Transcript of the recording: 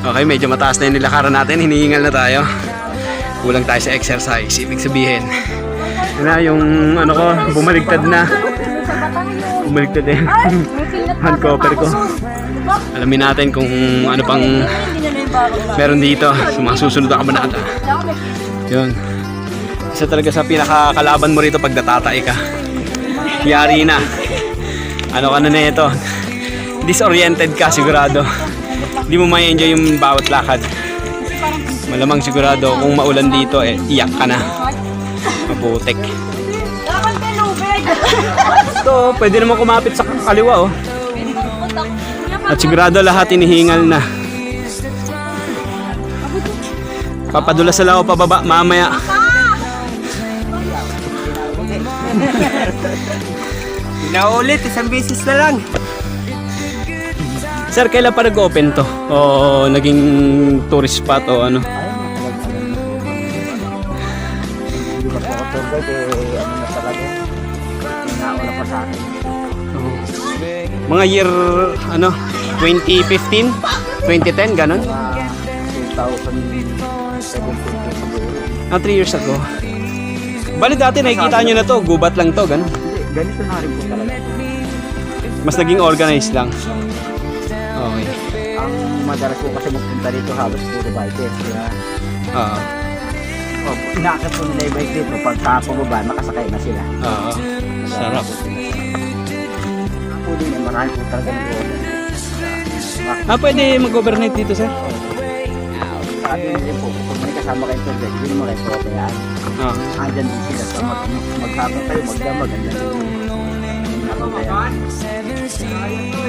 Okay, medyo mataas na yung nilakaran natin. Hinihingal na tayo. Kulang tayo sa exercise. Ibig sabihin, yun na yung ano ko, bumaligtad na. Bumaligtad eh. Hand cover ko. Alamin natin kung ano pang meron dito sa mga susunod na kabanata. Yun. Isa talaga sa pinakakalaban mo rito pag natatay ka. Yari na. Ano ka na ito? Disoriented ka sigurado. Hindi mo may enjoy yung bawat lakad. Malamang sigurado kung maulan dito eh iyak ka na. Maputik. Ito, pwede naman kumapit sa kaliwa oh. At sigurado lahat inihingal na. Papadulas na lang ako pababa mamaya. Pinaulit, isang beses na lang. Sir, kailan pa nag-open to? O naging tourist spot o ano? Hindi ba po ako tour guide eh, ano na talaga. Pinauna pa sa akin. Mga year, ano, 2015? 2010, ganun? 2017. 3 years ago. Bali dati nakikita nyo na to, gubat lang to, ganun. Hindi, ganito na rin po talaga. Mas naging organized lang. Okay. Ang madalas po kasi magpunta dito halos puro bikers. Kaya, Oo. inaakit po nila yung bike dito. Pagka pababa, nakasakay na sila. Oo. Sarap. Ako din, marami po talaga nag-order. Pwede mag-overnight dito, sir? Sabi nila po, kung may kasama kayong tour guide, hindi mo kayo po kayaan. Andyan din sila. So maghapon kayo, magdamag, andyan din. Andyan din.